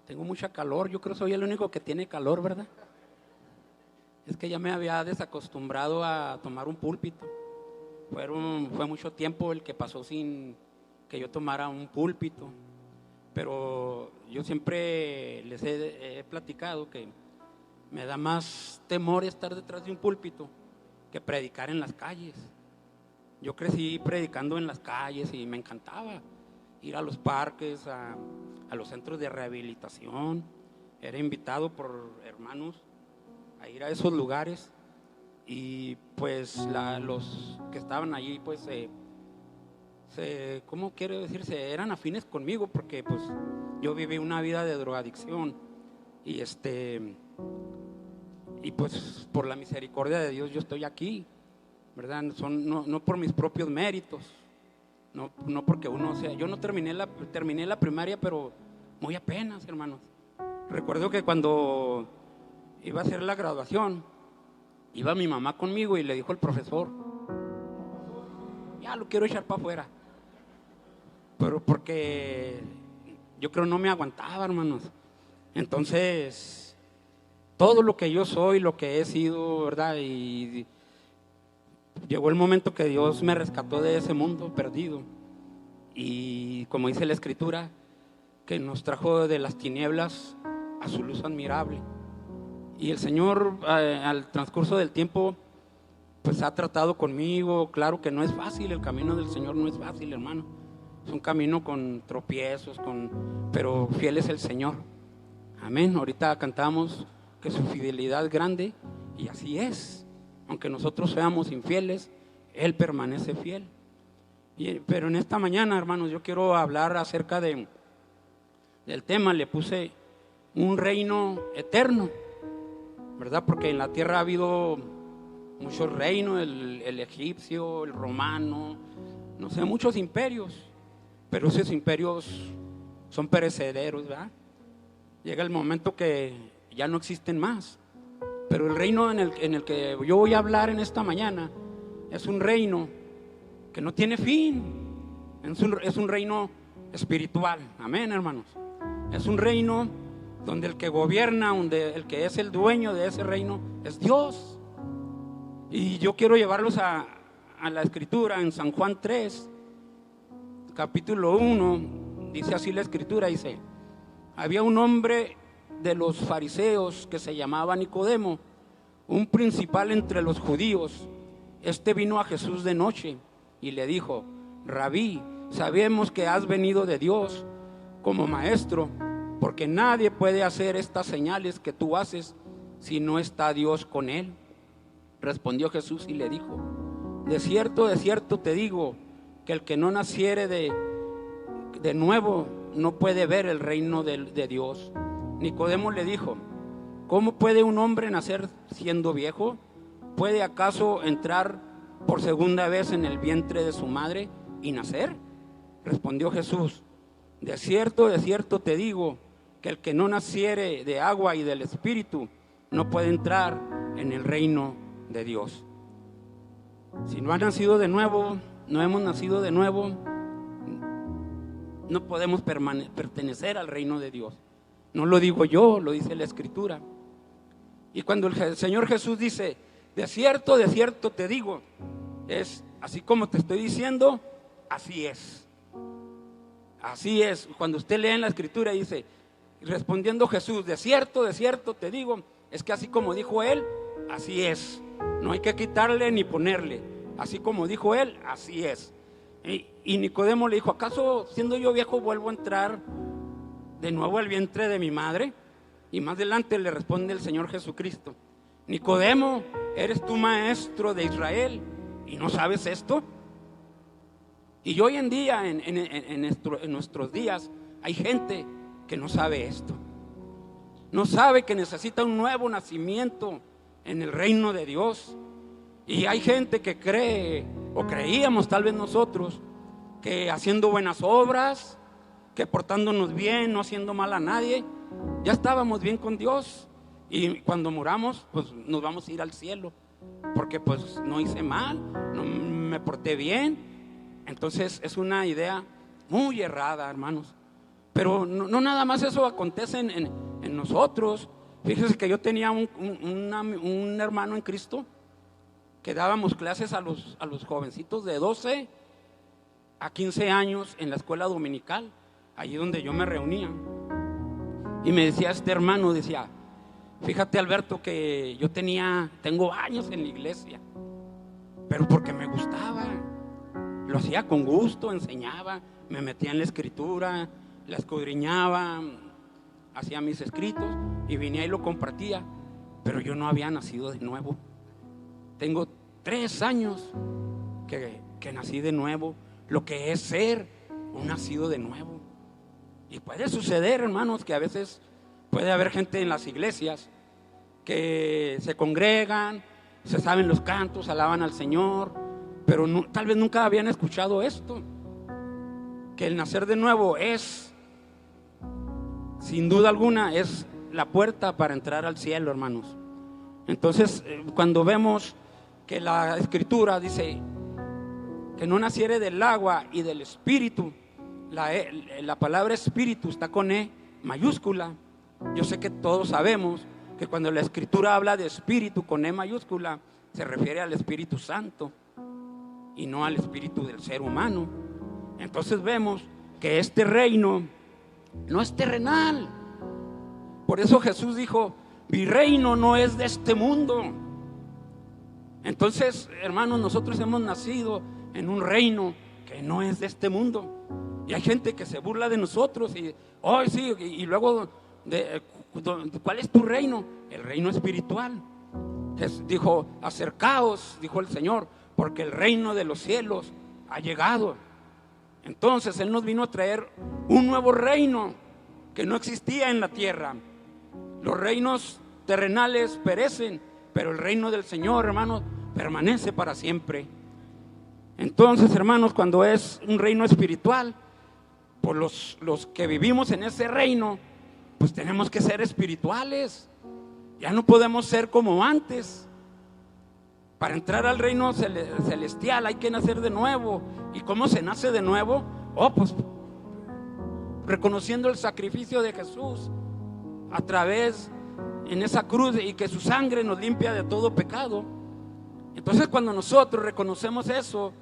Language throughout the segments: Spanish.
Tengo mucha calor, yo creo que soy el único que tiene calor, ¿verdad? Es que ya me había desacostumbrado a tomar un púlpito. Fue mucho tiempo el que pasó sin que yo tomara un púlpito. Pero yo siempre les he platicado que me da más temor estar detrás de un púlpito que predicar en las calles. Yo crecí predicando en las calles y me encantaba ir a los parques, a los centros de rehabilitación. Era invitado por hermanos a ir a esos lugares y pues los que estaban allí pues ¿cómo quiero decirse? Eran afines conmigo porque pues yo viví una vida de drogadicción y y pues por la misericordia de Dios yo estoy aquí, ¿verdad? No por mis propios méritos, no porque uno sea. Yo no terminé la primaria, pero muy apenas, hermanos. Recuerdo que cuando iba a hacer la graduación, iba mi mamá conmigo y le dijo el profesor: ya lo quiero echar para afuera. Pero porque yo creo no me aguantaba, hermanos. Entonces, todo lo que yo soy, lo que he sido, ¿verdad? Y llegó el momento que Dios me rescató de ese mundo perdido. Y como dice la Escritura, que nos trajo de las tinieblas a su luz admirable. Y el Señor, al transcurso del tiempo, pues ha tratado conmigo. Claro que no es fácil, el camino del Señor no es fácil, hermano. Es un camino con tropiezos, pero fiel es el Señor. Amén. Ahorita cantamos que su fidelidad es grande y así es. Aunque nosotros seamos infieles, Él permanece fiel. Pero en esta mañana, hermanos, yo quiero hablar acerca del tema. Le puse un reino eterno, ¿verdad? Porque en la tierra ha habido muchos reinos, el egipcio, el romano, no sé, muchos imperios. Pero esos imperios son perecederos, ¿verdad? Llega el momento que ya no existen más. Pero el reino en el que yo voy a hablar en esta mañana es un reino que no tiene fin. Es un reino espiritual. Amén, hermanos. Es un reino donde el que gobierna, donde el que es el dueño de ese reino es Dios. Y yo quiero llevarlos a la Escritura en San Juan 3, capítulo 1. Dice así la Escritura, dice: había un hombre de los fariseos que se llamaba Nicodemo, un principal entre los judíos. Este vino a Jesús de noche y le dijo: Rabí, sabemos que has venido de Dios como maestro, porque nadie puede hacer estas señales que tú haces si no está Dios con él. Respondió Jesús y le dijo: de cierto te digo, que el que no naciere de nuevo no puede ver el reino de Dios. Nicodemo le dijo: ¿cómo puede un hombre nacer siendo viejo? ¿Puede acaso entrar por segunda vez en el vientre de su madre y nacer? Respondió Jesús: de cierto te digo, que el que no naciere de agua y del Espíritu no puede entrar en el reino de Dios. Si no ha nacido de nuevo, no hemos nacido de nuevo, no podemos pertenecer al reino de Dios. No lo digo yo, lo dice la Escritura. Y cuando el Señor Jesús dice: de cierto te digo, es así como te estoy diciendo, así es. Así es. Cuando usted lee en la Escritura dice, respondiendo Jesús: de cierto te digo, es que así como dijo Él, así es. No hay que quitarle ni ponerle. Así como dijo Él, así es. Y Nicodemo le dijo: ¿acaso siendo yo viejo vuelvo a entrar de nuevo al vientre de mi madre? Y más adelante le responde el Señor Jesucristo: Nicodemo, ¿eres tú maestro de Israel y no sabes esto? Y hoy en día, en nuestros días, hay gente que no sabe esto. No sabe que necesita un nuevo nacimiento en el reino de Dios. Y hay gente que cree, o creíamos tal vez nosotros, que haciendo buenas obras, que portándonos bien, no haciendo mal a nadie, ya estábamos bien con Dios. Y cuando muramos, pues nos vamos a ir al cielo, porque pues no hice mal, no me porté bien. Entonces es una idea muy errada, hermanos. Pero no nada más eso acontece en nosotros. Fíjese que yo tenía un hermano en Cristo que dábamos clases a los jovencitos de 12 a 15 años en la escuela dominical, allí donde yo me reunía. Y me decía este hermano, decía: fíjate, Alberto, que yo tengo años en la iglesia, pero porque me gustaba, lo hacía con gusto, enseñaba, me metía en la escritura, la escudriñaba, hacía mis escritos y venía y lo compartía, pero yo no había nacido de nuevo. Tengo 3 años que nací de nuevo, lo que es ser un nacido de nuevo. Y puede suceder, hermanos, que a veces puede haber gente en las iglesias que se congregan, se saben los cantos, alaban al Señor, pero tal vez nunca habían escuchado esto, que el nacer de nuevo es, sin duda alguna, es la puerta para entrar al cielo, hermanos. Entonces, cuando vemos que la Escritura dice que no naciere del agua y del espíritu, la palabra espíritu está con E mayúscula. Yo sé que todos sabemos que cuando la Escritura habla de espíritu con E mayúscula, se refiere al Espíritu Santo y no al espíritu del ser humano. Entonces vemos que este reino no es terrenal. Por eso Jesús dijo: mi reino no es de este mundo. Entonces, hermanos, nosotros hemos nacido en un reino que no es de este mundo. Y hay gente que se burla de nosotros y sí, y luego ¿cuál es tu reino? El reino espiritual. Dijo: acercaos, dijo el Señor, porque el reino de los cielos ha llegado. Entonces Él nos vino a traer un nuevo reino que no existía en la tierra. Los reinos terrenales perecen, pero el reino del Señor, hermanos, permanece para siempre. Entonces, hermanos, cuando es un reino espiritual, pues los que vivimos en ese reino, pues tenemos que ser espirituales. Ya no podemos ser como antes. Para entrar al reino celestial hay que nacer de nuevo. ¿Y cómo se nace de nuevo? Pues reconociendo el sacrificio de Jesús a través en esa cruz, y que su sangre nos limpia de todo pecado. Entonces, cuando nosotros reconocemos eso,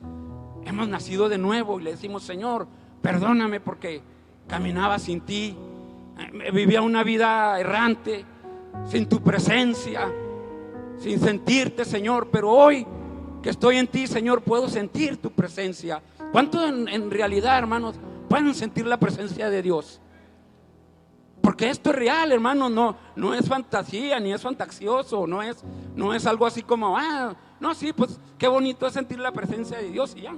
hemos nacido de nuevo y le decimos: Señor, perdóname porque caminaba sin ti, vivía una vida errante, sin tu presencia, sin sentirte, Señor, pero hoy que estoy en ti, Señor, puedo sentir tu presencia. ¿Cuántos en realidad, hermanos, pueden sentir la presencia de Dios? Porque esto es real, hermanos, no es fantasía, ni es fantasioso, no es algo así como, sí, pues qué bonito es sentir la presencia de Dios y ya.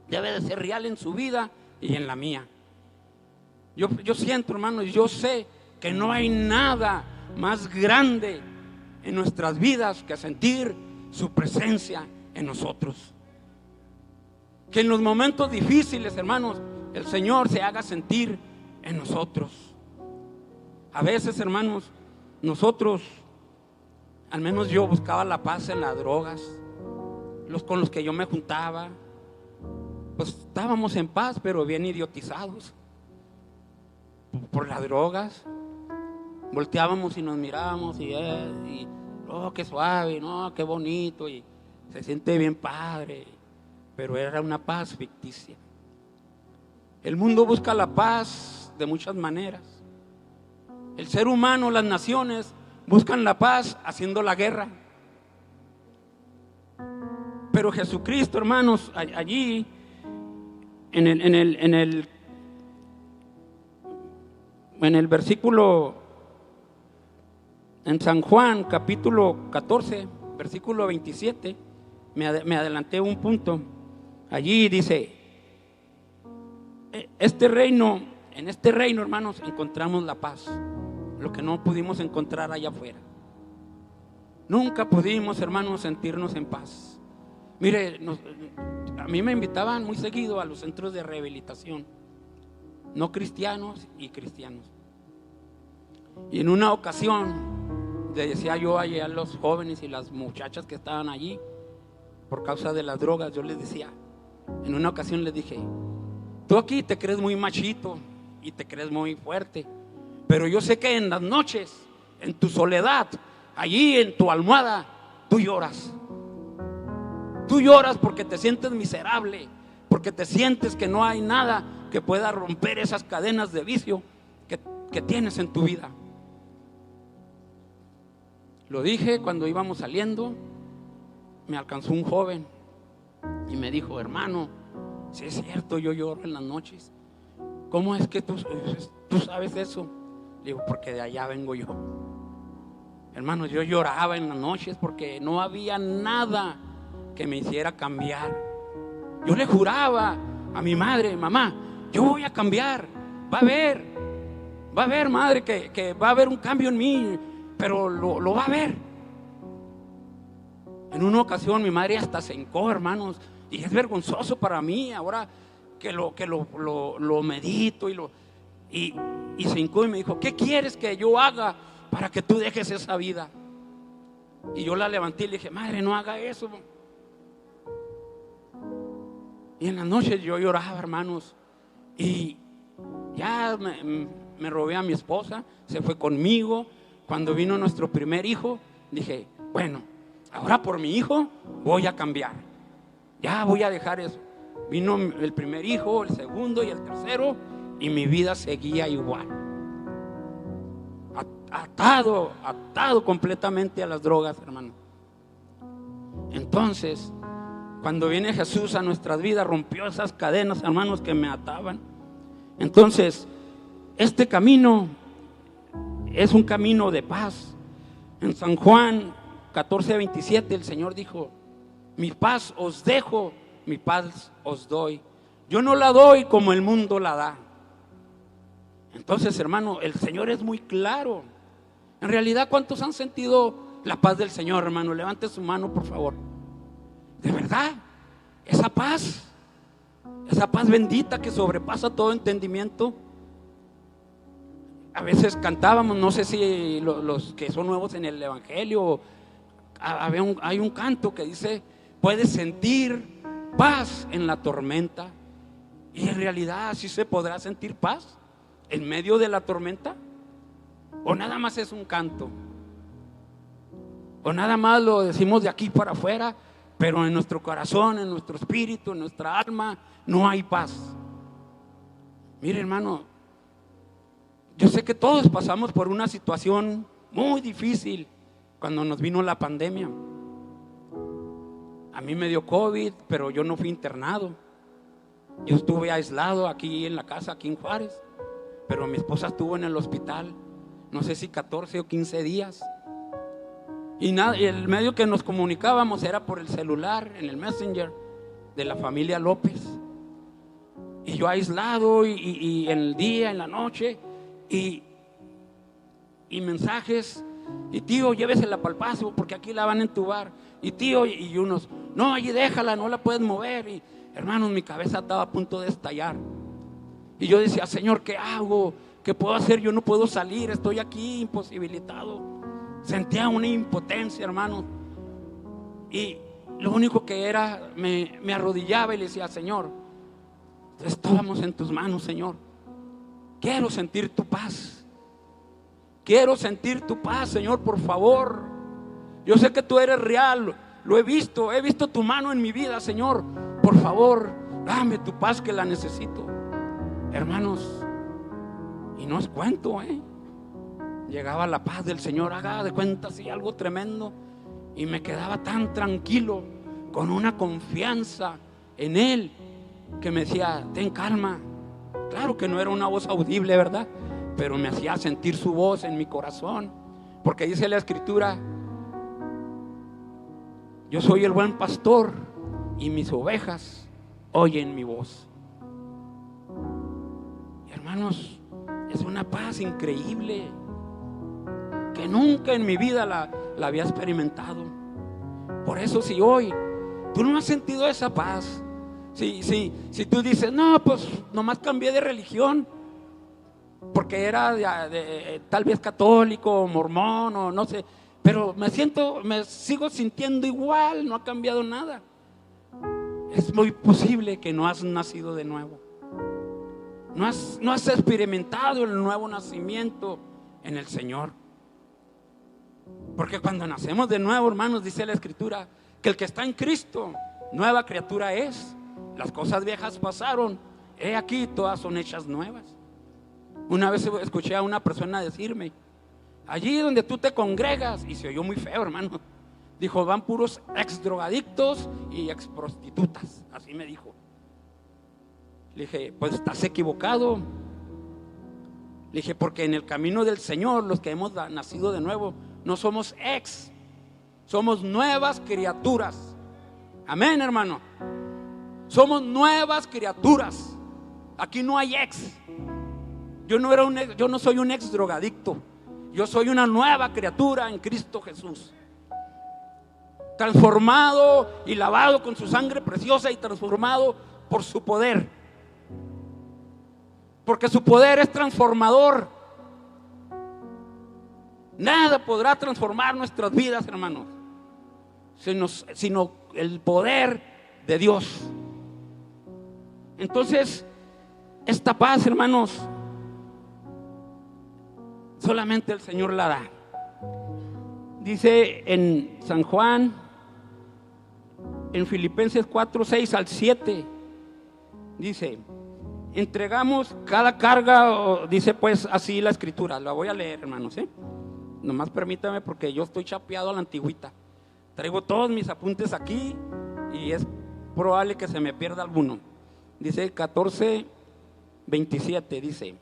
Debe de ser real en su vida y en la mía. Yo siento, hermanos, yo sé que no hay nada más grande en nuestras vidas que sentir su presencia en nosotros. Que en los momentos difíciles, hermanos, el Señor se haga sentir en nosotros. A veces, hermanos, nosotros, al menos yo, buscaba la paz en las drogas. Con los que yo me juntaba, pues estábamos en paz, pero bien idiotizados por las drogas. Volteábamos y nos mirábamos y qué suave, qué bonito, y se siente bien padre, pero era una paz ficticia. El mundo busca la paz de muchas maneras. El ser humano, las naciones buscan la paz haciendo la guerra. Pero Jesucristo, hermanos, allí en el versículo, en San Juan capítulo 14, versículo 27, me adelanté un punto. Allí dice: en este reino, hermanos, encontramos la paz, lo que no pudimos encontrar allá afuera. Nunca pudimos, hermanos, sentirnos en paz. Mire, a mí me invitaban muy seguido a los centros de rehabilitación, no cristianos y cristianos. Y en una ocasión le decía yo allí a los jóvenes y las muchachas que estaban allí por causa de las drogas, yo les decía, en una ocasión les dije: tú aquí te crees muy machito y te crees muy fuerte. Pero yo sé que en las noches, en tu soledad, allí en tu almohada, tú lloras. Tú lloras porque te sientes miserable, porque te sientes que no hay nada que pueda romper esas cadenas de vicio que tienes en tu vida. Lo dije cuando íbamos saliendo, me alcanzó un joven y me dijo: hermano, si es cierto, yo lloro en las noches. ¿Cómo es que tú sabes eso? Le digo: porque de allá vengo yo. Hermanos, yo lloraba en las noches porque no había nada que me hiciera cambiar. Yo le juraba a mi madre: mamá, yo voy a cambiar, va a ver, madre, que va a haber un cambio en mí, pero lo va a ver. En una ocasión mi madre hasta se hincó, hermanos, y es vergonzoso para mí ahora que lo medito y se hincó y me dijo: ¿qué quieres que yo haga para que tú dejes esa vida? Y yo la levanté y le dije: madre, no haga eso. Y en las noches yo lloraba, hermanos, y ya me robé a mi esposa, se fue conmigo. Cuando vino nuestro primer hijo, dije: bueno, ahora por mi hijo voy a cambiar, ya voy a dejar eso. Vino el primer hijo, el segundo y el tercero, y mi vida seguía igual, atado completamente a las drogas, hermano. Entonces, cuando viene Jesús a nuestras vidas, rompió esas cadenas, hermanos, que me ataban. Entonces, este camino es un camino de paz. En San Juan 14:27 el Señor dijo: mi paz os dejo, mi paz os doy. Yo no la doy como el mundo la da. Entonces, hermano, el Señor es muy claro. En realidad, ¿cuántos han sentido la paz del Señor, hermano? Levante su mano, por favor. De verdad, esa paz bendita que sobrepasa todo entendimiento. A veces cantábamos, no sé si los que son nuevos en el evangelio, hay un canto que dice: puedes sentir paz en la tormenta. Y en realidad, ¿sí se podrá sentir paz en medio de la tormenta? ¿O nada más es un canto? ¿O nada más lo decimos de aquí para afuera, pero en nuestro corazón, en nuestro espíritu, en nuestra alma no hay paz? Mire, hermano, yo sé que todos pasamos por una situación muy difícil cuando nos vino la pandemia. A mí me dio COVID, pero yo no fui internado. Yo estuve aislado aquí en la casa, aquí en Juárez, pero mi esposa estuvo en el hospital, no sé si 14 o 15 días. Y nada, el medio que nos comunicábamos era por el celular, en el Messenger de la familia López. Y yo aislado y en el día, en la noche, y mensajes: y tío, llévesela para el paso porque aquí la van a entubar. Y tío, y unos: no, allí déjala, no la puedes mover. Y hermanos, mi cabeza estaba a punto de estallar. Y yo decía: Señor, ¿qué hago? ¿Qué puedo hacer? Yo no puedo salir, estoy aquí imposibilitado. Sentía una impotencia, hermano. Y lo único que era, me arrodillaba y le decía: Señor, estábamos en tus manos, Señor. Quiero sentir tu paz. Quiero sentir tu paz, Señor, por favor. Yo sé que tú eres real, lo he visto tu mano en mi vida, Señor. Por favor, dame tu paz que la necesito. Hermanos, y no es cuento, llegaba la paz del Señor, haga de cuenta así, algo tremendo. Y me quedaba tan tranquilo, con una confianza en Él, que me decía: ten calma. Claro que no era una voz audible, ¿verdad? Pero me hacía sentir su voz en mi corazón. Porque dice la Escritura: yo soy el buen pastor y mis ovejas oyen mi voz. Y hermanos, es una paz increíble que nunca en mi vida la había experimentado. Por eso, si hoy tú no has sentido esa paz, si tú dices: no, pues nomás cambié de religión porque era tal vez católico o mormón o no sé, pero me sigo sintiendo igual, no ha cambiado nada. Es muy posible que no has nacido de nuevo. no has experimentado el nuevo nacimiento en el Señor. Porque cuando nacemos de nuevo, hermanos, dice la Escritura, que el que está en Cristo, nueva criatura es. Las cosas viejas pasaron, he aquí, todas son hechas nuevas. Una vez escuché a una persona decirme, allí donde tú te congregas, y se oyó muy feo, hermano, dijo, van puros ex drogadictos y ex prostitutas. Así me dijo. Le dije, pues estás equivocado. Le dije, porque en el camino del Señor, los que hemos nacido de nuevo, no somos ex, somos nuevas criaturas. Amén, hermano. Somos nuevas criaturas. Aquí no hay ex. Yo no soy un ex drogadicto. Yo soy una nueva criatura en Cristo Jesús, transformado y lavado con su sangre preciosa y transformado por su poder, porque su poder es transformador. Nada podrá transformar nuestras vidas, hermanos, sino el poder de Dios. Entonces, esta paz, hermanos, solamente el Señor la da. Dice en San Juan, en Filipenses 4, 6 al 7, dice, entregamos cada carga, dice pues así la Escritura. La voy a leer, hermanos, nomás permítame, porque yo estoy chapeado a la antigüita. Traigo todos mis apuntes aquí y es probable que se me pierda alguno. Dice 14, 27, dice,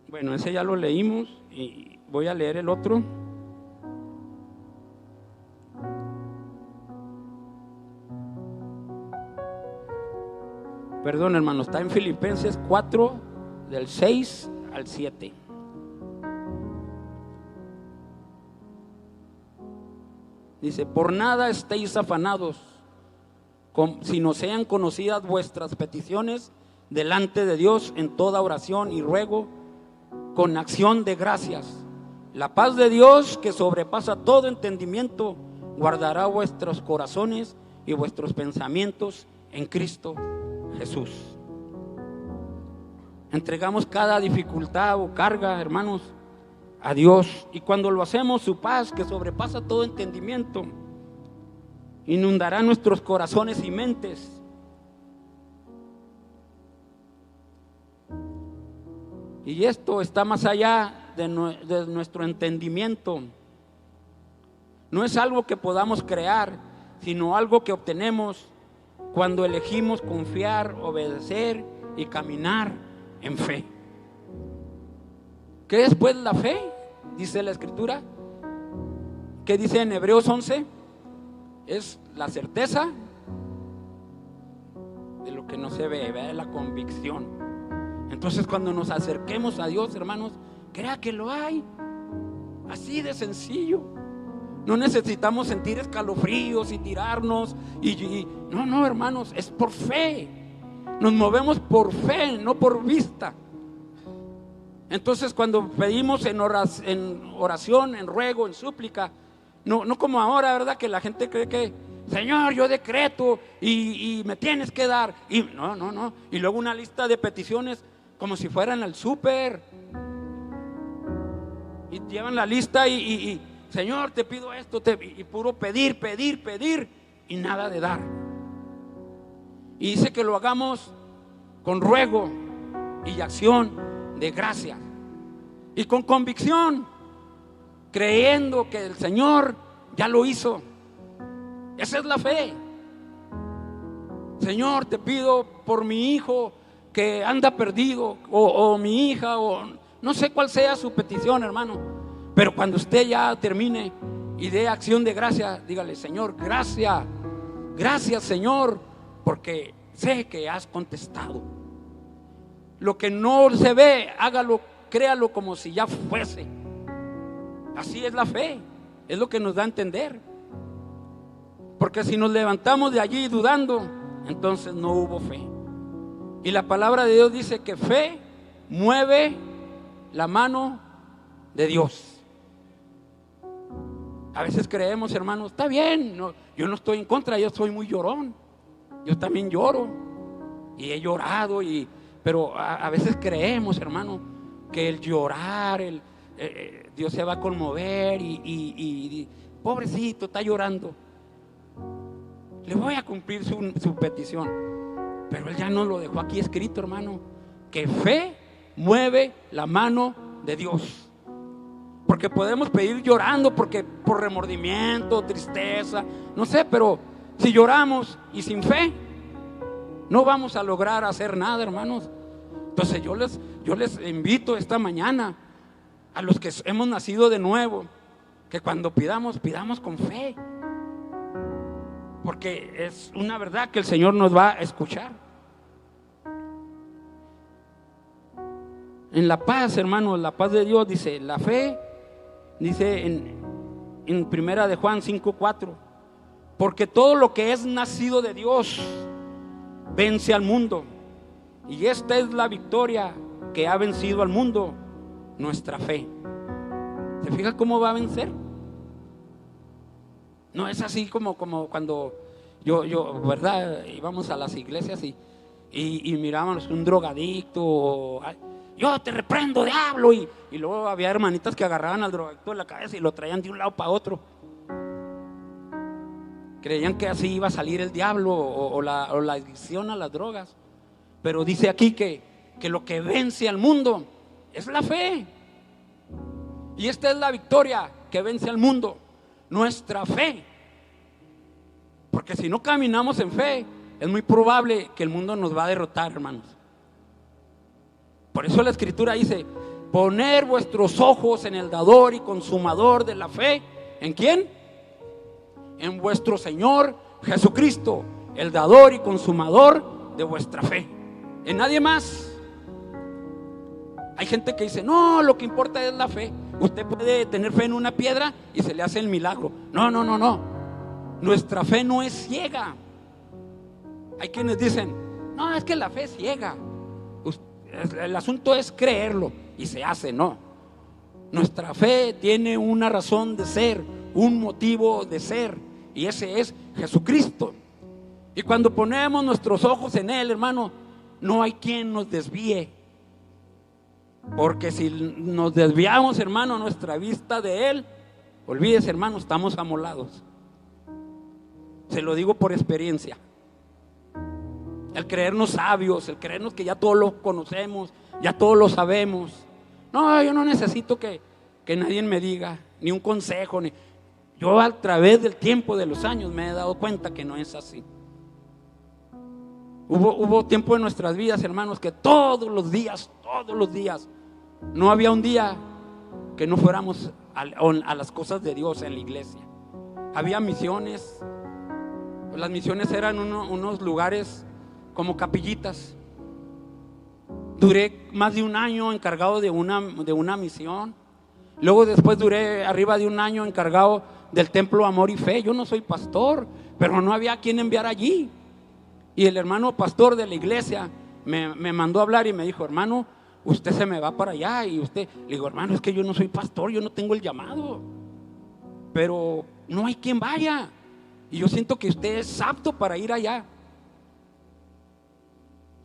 bueno, ese ya lo leímos y voy a leer el otro. Perdón, hermano, está en Filipenses 4, del 6 al 7. Dice, por nada estéis afanados, si no sean conocidas vuestras peticiones delante de Dios en toda oración y ruego, con acción de gracias. La paz de Dios, que sobrepasa todo entendimiento, guardará vuestros corazones y vuestros pensamientos en Cristo Jesús. Entregamos cada dificultad o carga, hermanos, a Dios, y cuando lo hacemos, su paz, que sobrepasa todo entendimiento, inundará nuestros corazones y mentes. Y esto está más allá de nuestro entendimiento. No es algo que podamos crear, sino algo que obtenemos cuando elegimos confiar, obedecer y caminar en fe. ¿Qué es pues la fe? Dice la Escritura. ¿Qué dice en Hebreos 11? Es la certeza de lo que no se ve, ¿verdad? La convicción. Entonces, cuando nos acerquemos a Dios, hermanos, crea que lo hay. Así de sencillo. No necesitamos sentir escalofríos y tirarnos no, hermanos, es por fe. Nos movemos por fe, no por vista. Entonces, cuando pedimos en oración, en ruego, en súplica, no como ahora, ¿verdad? Que la gente cree que, Señor, yo decreto y me tienes que dar. Y no. Y luego una lista de peticiones como si fueran al súper. Y llevan la lista y Señor, te pido esto, y puro pedir y nada de dar. Y dice que lo hagamos con ruego y acción de gracia y con convicción, creyendo que el Señor ya lo hizo. Esa es la fe. Señor, te pido por mi hijo que anda perdido, o mi hija, o no sé cuál sea su petición, hermano. Pero cuando usted ya termine y dé acción de gracia, dígale, Señor, gracias Señor, porque sé que has contestado. Lo que no se ve, hágalo, créalo como si ya fuese. Así es la fe, es lo que nos da a entender. Porque si nos levantamos de allí dudando, entonces no hubo fe. Y la palabra de Dios dice que fe mueve la mano de Dios. A veces creemos, hermanos, está bien, yo no estoy en contra, yo soy muy llorón. Yo también lloro y he llorado, pero a veces creemos, hermano, que el llorar, Dios se va a conmover y pobrecito, está llorando. Le voy a cumplir su petición. Pero Él ya nos lo dejó aquí escrito, hermano, que fe mueve la mano de Dios. Porque podemos pedir llorando, porque por remordimiento, tristeza, no sé, pero si lloramos y sin fe, no vamos a lograr hacer nada, hermanos. Entonces yo les invito esta mañana a los que hemos nacido de nuevo, que cuando pidamos con fe, porque es una verdad que el Señor nos va a escuchar. En la paz, hermanos, la paz de Dios, dice, la fe, dice en primera de Juan 5:4, porque todo lo que es nacido de Dios vence al mundo, y esta es la victoria que ha vencido al mundo, nuestra fe. ¿Se fija cómo va a vencer? No es así como cuando yo, ¿verdad? Íbamos a las iglesias y mirábamos un drogadicto, yo te reprendo, diablo, y luego había hermanitas que agarraban al drogadicto de la cabeza y lo traían de un lado para otro. Creían que así iba a salir el diablo o la adicción a las drogas. Pero dice aquí que lo que vence al mundo es la fe. Y esta es la victoria que vence al mundo, nuestra fe. Porque si no caminamos en fe, es muy probable que el mundo nos va a derrotar, hermanos. Por eso la Escritura dice, poner vuestros ojos en el dador y consumador de la fe. ¿En quién? En vuestro Señor Jesucristo, el dador y consumador de vuestra fe. En nadie más. Hay gente que dice, no, lo que importa es la fe. Usted puede tener fe en una piedra y se le hace el milagro. No. Nuestra fe no es ciega. Hay quienes dicen, no, es que la fe es ciega. El asunto es creerlo y se hace. No. Nuestra fe tiene una razón de ser, un motivo de ser, y ese es Jesucristo. Y cuando ponemos nuestros ojos en Él, hermano, no hay quien nos desvíe. Porque si nos desviamos, hermano, nuestra vista de Él, olvídese, hermano, estamos amolados. Se lo digo por experiencia. El creernos sabios, el creernos que ya todo lo conocemos, ya todo lo sabemos. No, yo no necesito que nadie me diga, ni un consejo. Yo a través del tiempo, de los años, me he dado cuenta que no es así. Hubo tiempo en nuestras vidas, hermanos, que todos los días, no había un día que no fuéramos a las cosas de Dios en la iglesia. Había misiones. Las misiones eran unos lugares como capillitas. Duré más de un año encargado de una misión. Luego después duré arriba de un año encargado del templo Amor y Fe. Yo no soy pastor, pero no había quien enviar allí. Y el hermano pastor de la iglesia me mandó a hablar y me dijo, hermano, usted se me va para allá. Y le digo, hermano, es que yo no soy pastor, yo no tengo el llamado, pero no hay quien vaya. Y yo siento que usted es apto para ir allá.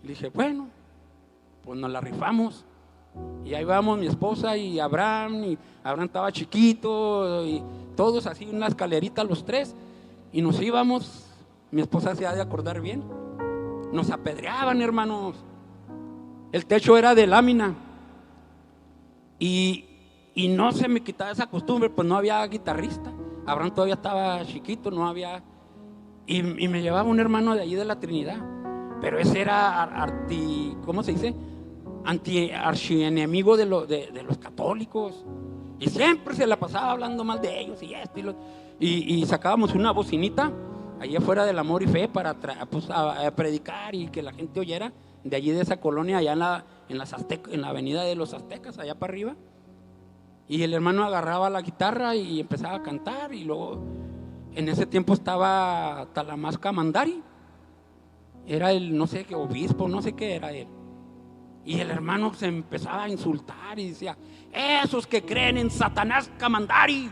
Le dije, bueno, pues nos la rifamos. Y ahí vamos mi esposa y Abraham estaba chiquito, y todos así, una escalerita los tres. Y nos íbamos, mi esposa se ha de acordar bien. Nos apedreaban, hermanos. El techo era de lámina. Y no se me quitaba esa costumbre, pues no había guitarrista. Abraham todavía estaba chiquito, no había. Y me llevaba un hermano de allí de la Trinidad. Pero ese era ¿cómo se dice? Archienemigo de los católicos. Y siempre se la pasaba hablando mal de ellos y esto y sacábamos una bocinita allí afuera del Amor y Fe para a predicar y que la gente oyera de allí, de esa colonia, allá en la avenida de los Aztecas, allá para arriba. Y el hermano agarraba la guitarra y empezaba a cantar. Y luego en ese tiempo estaba Talamasca Mandari, era el no sé qué obispo, no sé qué era él. Y el hermano se empezaba a insultar y decía, esos que creen en Satanás Kamandari.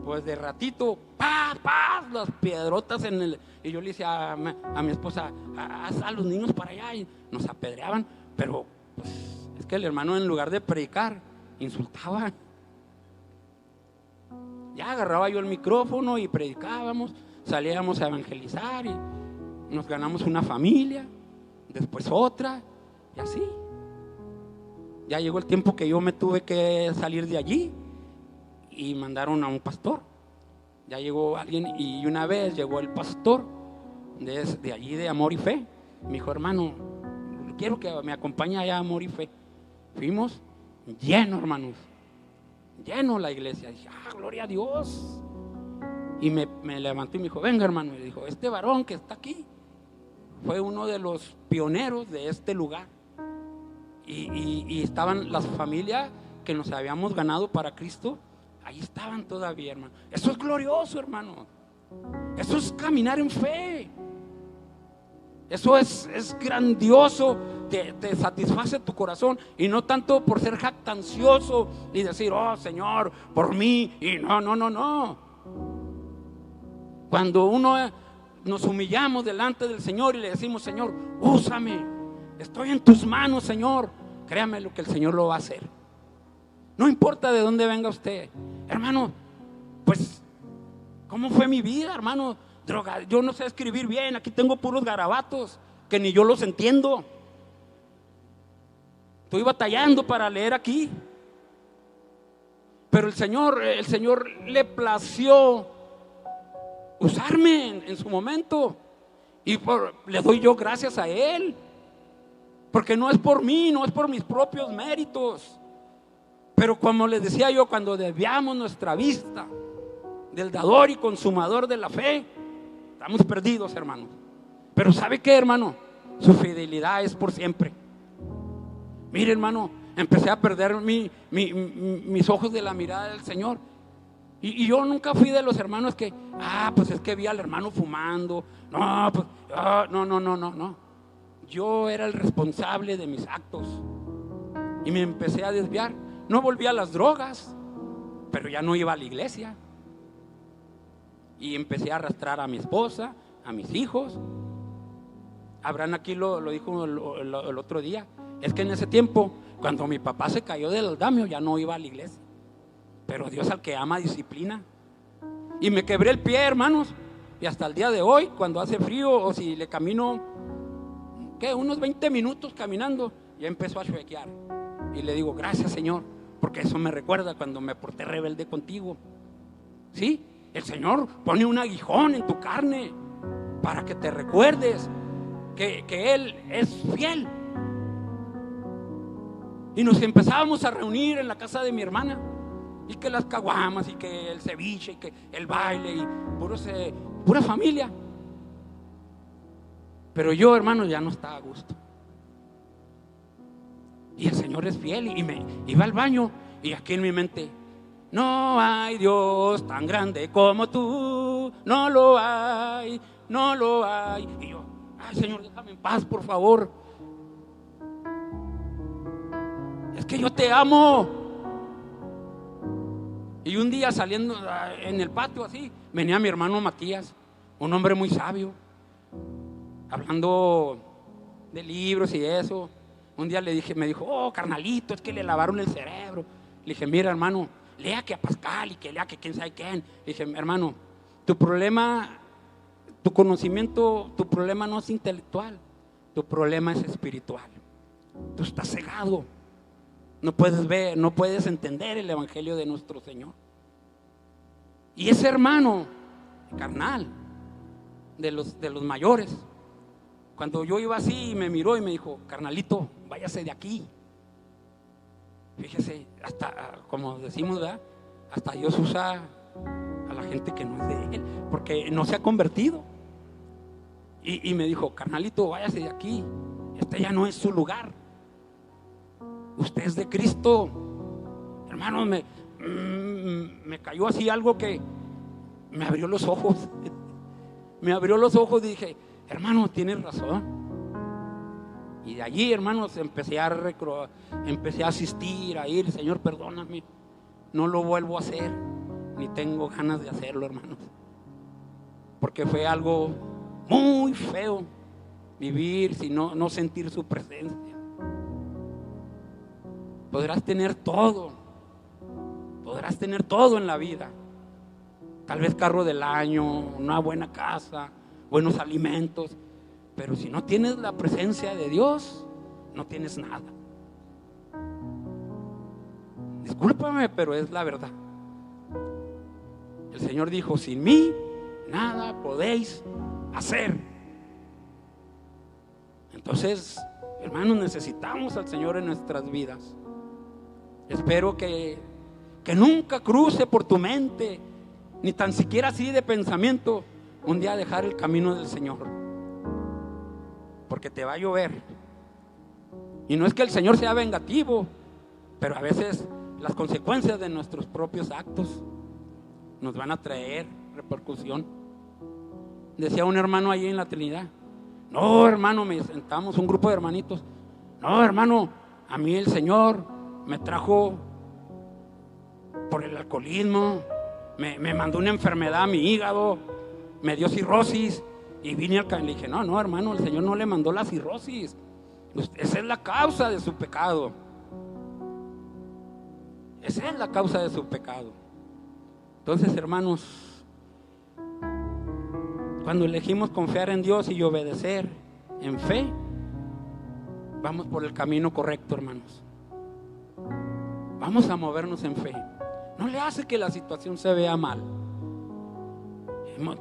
Pues de ratito, ¡paz, paz! Las piedrotas en el... Y yo le decía a mi esposa, haz a los niños para allá, y nos apedreaban. Pero pues, es que el hermano, en lugar de predicar, insultaba. Ya agarraba yo el micrófono y predicábamos, salíamos a evangelizar y nos ganamos una familia, después otra, y así. Ya llegó el tiempo que yo me tuve que salir de allí y mandaron a un pastor. Ya llegó alguien, y una vez llegó el pastor de allí, de Amor y Fe. Me dijo, hermano, quiero que me acompañe allá a Amor y Fe. Fuimos lleno, hermanos, lleno la iglesia. Dije, gloria a Dios. Y me levantó y me dijo, venga, hermano. Y dijo, este varón que está aquí fue uno de los pioneros de este lugar. Y estaban las familias que nos habíamos ganado para Cristo. Ahí estaban todavía, hermano. Eso es glorioso, hermano. Eso es caminar en fe. Eso es grandioso. Te satisface tu corazón. Y no tanto por ser jactancioso y decir, oh Señor, por mí. Y no. Cuando nos humillamos delante del Señor y le decimos, Señor, úsame, estoy en tus manos, Señor, créame lo que el Señor lo va a hacer. No importa de dónde venga usted, hermano. Pues, ¿cómo fue mi vida, hermano? Yo no sé escribir bien. Aquí tengo puros garabatos que ni yo los entiendo. Estoy batallando para leer aquí. Pero el Señor le plació usarme en su momento. Y le doy yo gracias a Él. Porque no es por mí, no es por mis propios méritos. Pero como les decía yo, cuando desviamos nuestra vista del dador y consumador de la fe, estamos perdidos, hermanos. Pero ¿sabe qué, hermano? Su fidelidad es por siempre. Mire, hermano, empecé a perder mis ojos de la mirada del Señor. Y yo nunca fui de los hermanos que, pues es que vi al hermano fumando. No, pues, no. Yo era el responsable de mis actos. Y me empecé a desviar. No volví a las drogas, pero ya no iba a la iglesia. Y empecé a arrastrar a mi esposa, a mis hijos. Abraham aquí lo dijo el otro día. Es que en ese tiempo, cuando mi papá se cayó del andamio, ya no iba a la iglesia. Pero Dios, al que ama, disciplina. Y me quebré el pie, hermanos. Y hasta el día de hoy, cuando hace frío, o si le camino, unos 20 minutos caminando, ya empezó a chuequear. Y le digo, gracias, Señor, porque eso me recuerda cuando me porté rebelde contigo. ¿Sí? El Señor pone un aguijón en tu carne para que te recuerdes que Él es fiel. Y nos empezábamos a reunir en la casa de mi hermana, y que las caguamas, y que el ceviche, y que el baile, y pura familia. Pero yo, hermano, ya no estaba a gusto. Y el Señor es fiel. Y me iba al baño, y aquí en mi mente, no hay Dios tan grande como tú. No lo hay. Y yo, Señor, déjame en paz, por favor. Es que yo te amo. Y un día, saliendo en el patio así, venía mi hermano Matías, un hombre muy sabio, hablando de libros y eso. Un día me dijo, carnalito, es que le lavaron el cerebro. Le dije, mira, hermano, lea que a Pascal, y que lea que quién sabe quién. Le dije, hermano, tu problema, tu conocimiento, tu problema no es intelectual, tu problema es espiritual. Tú estás cegado. No puedes ver, no puedes entender el evangelio de nuestro Señor. Y ese hermano carnal de los mayores, cuando yo iba así, me miró y me dijo, carnalito, váyase de aquí. Fíjese, hasta, como decimos, ¿verdad? Hasta Dios usa a la gente que no es de Él, porque no se ha convertido. Y me dijo, carnalito, váyase de aquí, este ya no es su lugar. Usted es de Cristo. Hermano, me cayó así algo que me abrió los ojos. Me abrió los ojos y dije, hermano, tienes razón. Y de allí, hermanos, empecé a asistir, a ir. Señor, perdóname, no lo vuelvo a hacer. ni tengo ganas de hacerlo, hermanos, porque fue algo muy feo vivir sin no sentir su presencia. Podrás tener todo en la vida, tal vez carro del año, una buena casa, buenos alimentos, pero si no tienes la presencia de Dios, no tienes nada. Discúlpame, pero es la verdad. El Señor dijo: sin mí nada podéis hacer. Entonces, hermanos, necesitamos al Señor en nuestras vidas. Espero que nunca cruce por tu mente, ni tan siquiera así de pensamiento, un día dejar el camino del Señor, porque te va a llover. Y no es que el Señor sea vengativo, pero a veces las consecuencias de nuestros propios actos nos van a traer repercusión. Decía un hermano allí en la Trinidad: no, hermano, me sentamos un grupo de hermanitos, no, hermano, a mí el Señor me trajo por el alcoholismo, me mandó una enfermedad a mi hígado, me dio cirrosis, y vine al le dije: no, hermano, el Señor no le mandó la cirrosis, esa es la causa de su pecado. Esa es la causa de su pecado. Entonces, hermanos, cuando elegimos confiar en Dios y obedecer en fe, vamos por el camino correcto, hermanos. Vamos a movernos en fe. No le hace que la situación se vea mal.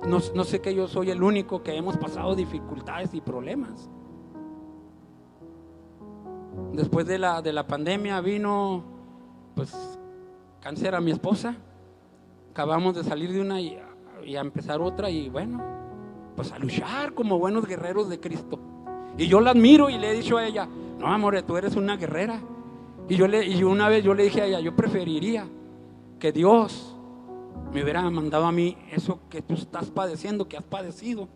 No sé que yo soy el único que hemos pasado dificultades y problemas. Después de la pandemia vino pues cáncer a mi esposa. Acabamos de salir de una y a empezar otra, y bueno, pues a luchar como buenos guerreros de Cristo. Y yo la admiro y le he dicho a ella: no, amor, tú eres una guerrera. Y una vez yo le dije a ella: yo preferiría que Dios me hubiera mandado a mí eso que tú estás padeciendo, que has padecido,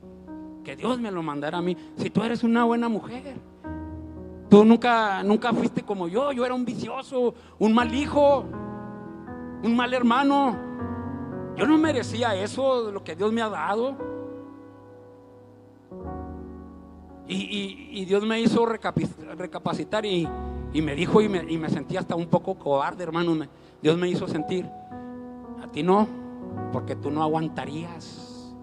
que Dios me lo mandara a mí. Si tú eres una buena mujer, tú nunca fuiste como yo era un vicioso, un mal hijo, un mal hermano. Yo no merecía eso de lo que Dios me ha dado. Y Dios me hizo recapacitar y me dijo, y me sentí hasta un poco cobarde, hermano. Dios me hizo sentir: a ti no, porque tú no aguantarías.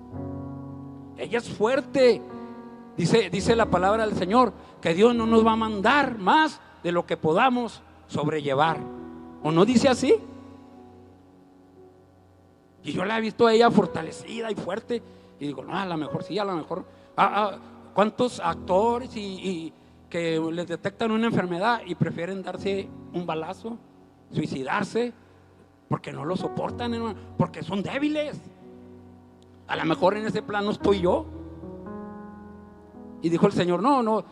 Ella es fuerte. Dice la palabra del Señor que Dios no nos va a mandar más de lo que podamos sobrellevar. ¿O no dice así? Y yo la he visto a ella fortalecida y fuerte, y digo: no, a lo mejor sí, a lo mejor. ¿Cuántos actores y que les detectan una enfermedad y prefieren darse un balazo, suicidarse, porque no lo soportan, hermano, porque son débiles? A lo mejor en ese plano estoy yo. Y dijo el Señor: no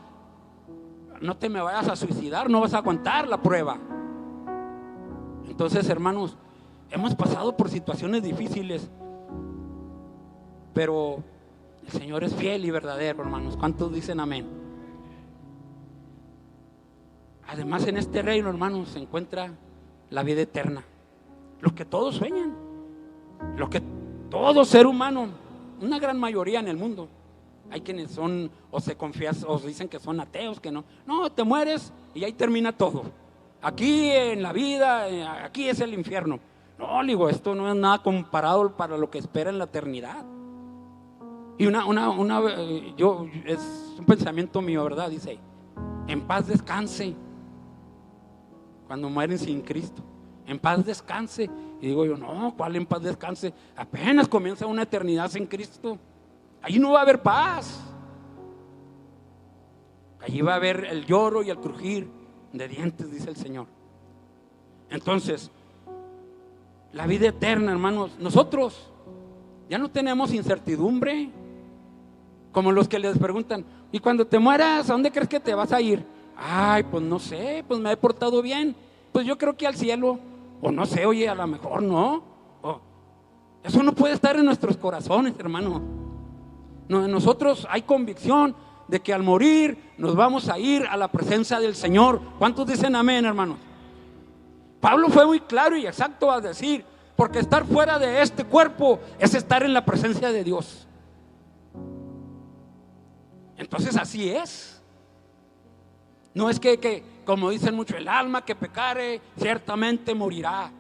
te me vayas a suicidar, no vas a aguantar la prueba. Entonces, hermanos, hemos pasado por situaciones difíciles, pero el Señor es fiel y verdadero, hermanos. ¿Cuántos dicen amén? Además, en este reino, hermanos, se encuentra la vida eterna, lo que todos sueñan, lo que todo ser humano, una gran mayoría en el mundo. Hay quienes son o se confiesan o dicen que son ateos, que no, te mueres y ahí termina todo. Aquí en la vida, aquí es el infierno. No, digo, esto no es nada comparado para lo que espera en la eternidad. Y es un pensamiento mío, ¿verdad? Dice: en paz descanse cuando mueren sin Cristo. En paz descanse. Y digo yo: no, ¿cuál en paz descanse? Apenas comienza una eternidad sin Cristo. Allí no va a haber paz. Allí va a haber el lloro y el crujir de dientes, dice el Señor. Entonces, la vida eterna, hermanos, nosotros ya no tenemos incertidumbre como los que les preguntan: ¿y cuando te mueras, a dónde crees que te vas a ir? Ay, pues no sé, pues me he portado bien, pues yo creo que al cielo. O no sé, oye, a lo mejor no. Eso no puede estar en nuestros corazones, hermano. No, en nosotros hay convicción de que al morir nos vamos a ir a la presencia del Señor. ¿Cuántos dicen amén, hermanos? Pablo fue muy claro y exacto al decir porque estar fuera de este cuerpo es estar en la presencia de Dios. Entonces así es. No es que como dicen mucho, el alma que pecare ciertamente morirá.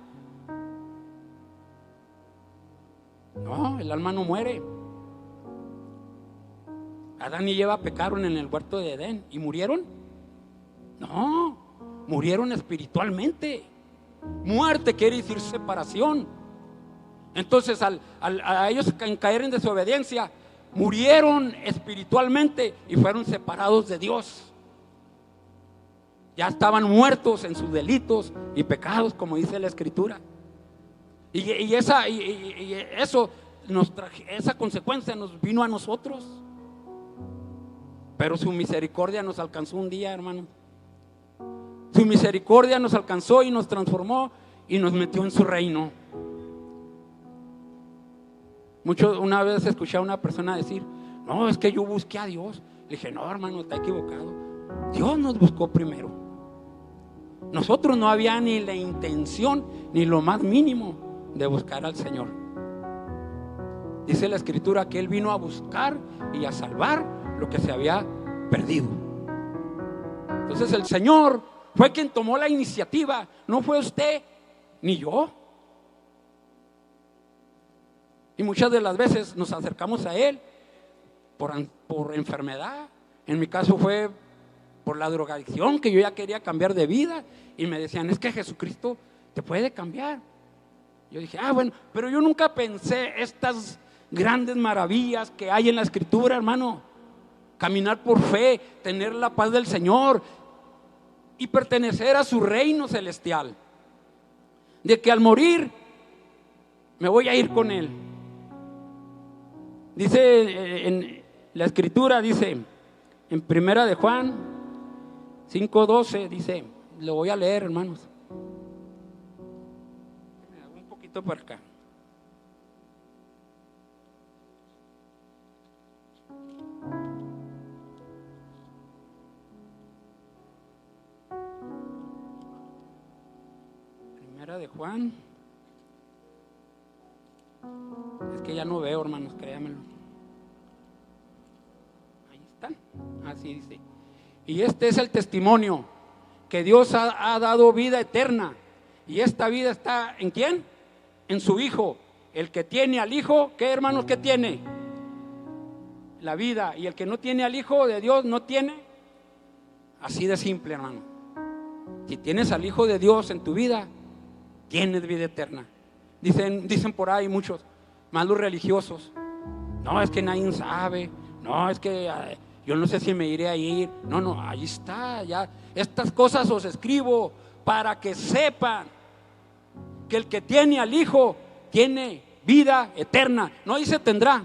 No, el alma no muere. Adán y Eva pecaron en el huerto de Edén y murieron. No, murieron espiritualmente. Muerte quiere decir separación. Entonces a ellos caer en desobediencia, murieron espiritualmente y fueron separados de Dios. Ya estaban muertos en sus delitos y pecados, como dice la Escritura. Y esa consecuencia nos vino a nosotros. Pero su misericordia nos alcanzó un día, hermano. Su misericordia nos alcanzó y nos transformó y nos metió en su reino. Una vez escuché a una persona decir: no, es que yo busqué a Dios. Le dije: no, hermano, está equivocado. Dios nos buscó primero. Nosotros no había ni la intención ni lo más mínimo de buscar al Señor. Dice la Escritura que Él vino a buscar y a salvar lo que se había perdido. Entonces el Señor fue quien tomó la iniciativa, no fue usted ni yo. Y muchas de las veces nos acercamos a Él por enfermedad. En mi caso fue por la drogadicción, que yo ya quería cambiar de vida, y me decían: es que Jesucristo te puede cambiar. Yo dije: bueno, pero yo nunca pensé estas grandes maravillas que hay en la Escritura, hermano. Caminar por fe, tener la paz del Señor y pertenecer a su reino celestial, de que al morir me voy a ir con Él. Dice en la Escritura, dice en Primera de Juan 5:12, dice, lo voy a leer, hermanos, un poquito para acá. Primera de Juan. Es que ya no veo, hermanos, créanmelo. Ahí están. Así dice. Y este es el testimonio, que Dios ha dado vida eterna. Y esta vida está ¿en quién? En su Hijo. El que tiene al Hijo, ¿qué, hermanos? ¿Qué tiene? La vida. Y el que no tiene al Hijo de Dios no tiene. Así de simple, hermano. Si tienes al Hijo de Dios en tu vida, tienes vida eterna. Dicen por ahí muchos, más los religiosos: no, es que nadie sabe. No, es que yo no sé si me iré a ir. No, ahí está, ya. Estas cosas os escribo para que sepan que el que tiene al Hijo tiene vida eterna. No dice tendrá,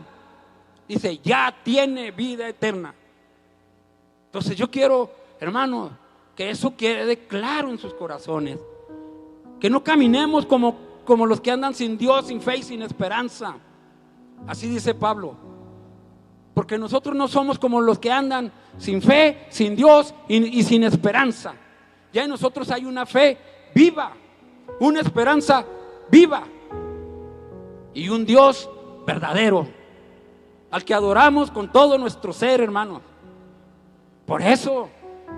dice ya tiene vida eterna. Entonces yo quiero, hermanos, que eso quede claro en sus corazones. Que no caminemos como los que andan sin Dios, sin fe y sin esperanza. Así dice Pablo. Porque nosotros no somos como los que andan sin fe, sin Dios y sin esperanza. Ya en nosotros hay una fe viva, una esperanza viva y un Dios verdadero, al que adoramos con todo nuestro ser, hermanos. Por eso,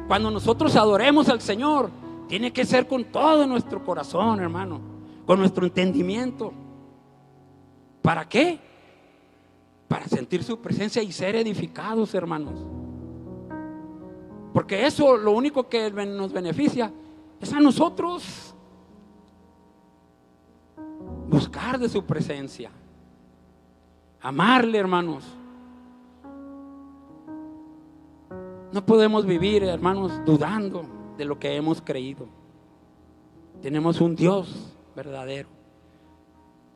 cuando nosotros adoremos al Señor, tiene que ser con todo nuestro corazón, hermano, con nuestro entendimiento. ¿Para qué? Para sentir su presencia y ser edificados, hermanos. Porque eso, lo único que nos beneficia es a nosotros. Buscar de su presencia, amarle, hermanos. No podemos vivir, hermanos, dudando de lo que hemos creído. Tenemos un Dios verdadero.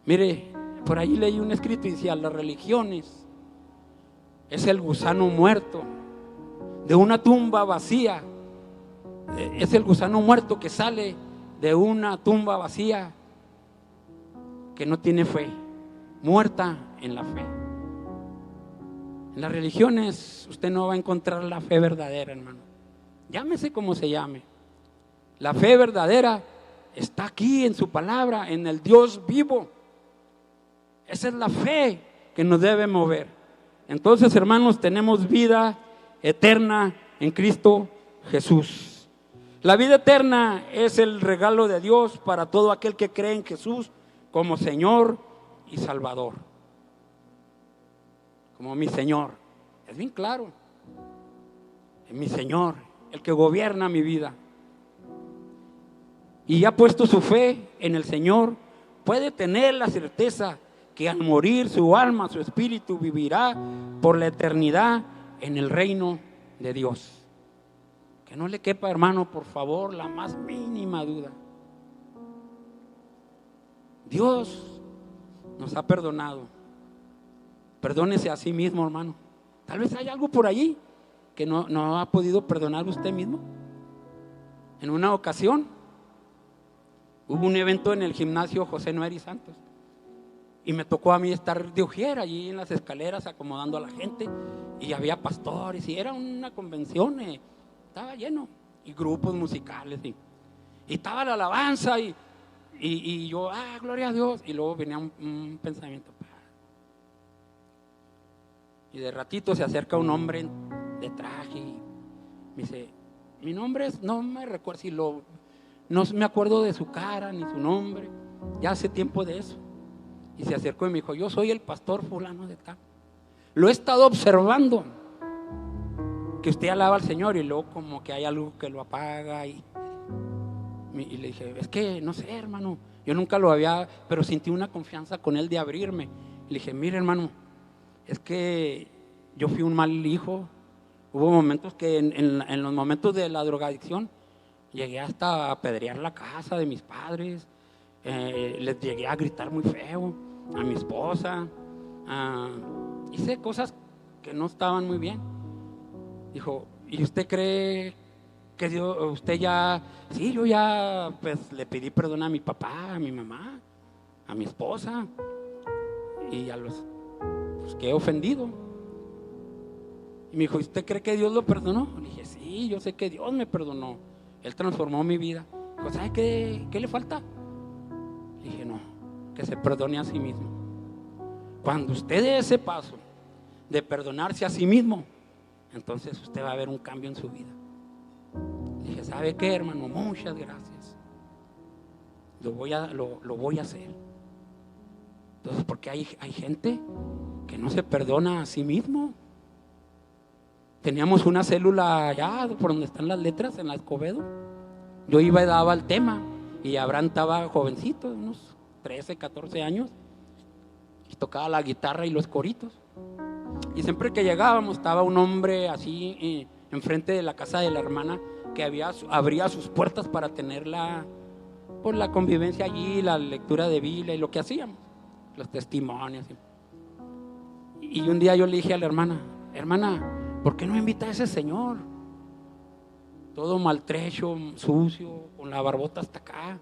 Mire, por ahí leí un escrito y decía: las religiones es el gusano muerto de una tumba vacía. Es el gusano muerto que sale de una tumba vacía, que no tiene fe, muerta en la fe. En las religiones usted no va a encontrar la fe verdadera, hermano. Llámese como se llame. La fe verdadera está aquí en su palabra, en el Dios vivo. Esa es la fe que nos debe mover. Entonces, hermanos, tenemos vida eterna en Cristo Jesús. La vida eterna es el regalo de Dios para todo aquel que cree en Jesús como Señor y Salvador. Como mi Señor. Es bien claro. Es mi Señor, el que gobierna mi vida. Y ha puesto su fe en el Señor, puede tener la certeza que al morir su alma, su espíritu vivirá por la eternidad en el reino de Dios. Que no le quepa, hermano, por favor, la más mínima duda. Dios nos ha perdonado. Perdónese a sí mismo, hermano. Tal vez hay algo por allí que no ha podido perdonar usted mismo. En una ocasión hubo un evento en el gimnasio José Noeri Santos y me tocó a mí estar de ujera allí en las escaleras acomodando a la gente, y había pastores y era una convención, estaba lleno, y grupos musicales y estaba la alabanza y yo, gloria a Dios, y luego venía un pensamiento, y de ratito se acerca un hombre de traje y me dice, mi nombre es, no me recuerdo si no me acuerdo de su cara ni su nombre, ya hace tiempo de eso. Y se acercó y me dijo, yo soy el pastor fulano de tal. Lo he estado observando, que usted alaba al Señor, y luego como que hay algo que lo apaga. Y le dije, es que no sé, hermano, yo nunca lo había, pero sentí una confianza con él de abrirme. Y le dije, mire, hermano, es que yo fui un mal hijo. Hubo momentos que en los momentos de la drogadicción llegué hasta a apedrear la casa de mis padres, les llegué a gritar muy feo a mi esposa, hice cosas que no estaban muy bien. Dijo, ¿y usted cree que Dios, usted ya? Sí, yo ya pues le pedí perdón a mi papá, a mi mamá, a mi esposa y a los pues, que he ofendido. Y me dijo, ¿usted cree que Dios lo perdonó? Le dije, sí, yo sé que Dios me perdonó. Él transformó mi vida. Dijo, ¿sabe qué le falta? Le dije, no, que se perdone a sí mismo. Cuando usted dé ese paso de perdonarse a sí mismo, entonces usted va a ver un cambio en su vida. Le dije, ¿sabe qué, hermano? Muchas gracias. Lo voy a hacer. Entonces, porque hay gente que no se perdona a sí mismo. Teníamos una célula allá por donde están las letras, en la Escobedo. Yo iba y daba el tema, y Abraham estaba jovencito, unos 13, 14 años, y tocaba la guitarra y los coritos. Y siempre que llegábamos estaba un hombre así enfrente de la casa de la hermana, que abría sus puertas para tener la convivencia allí, la lectura de Biblia y lo que hacíamos, los testimonios. Y un día yo le dije a la hermana, ¿por qué no invita a ese señor? Todo maltrecho, sucio, con la barbota hasta acá,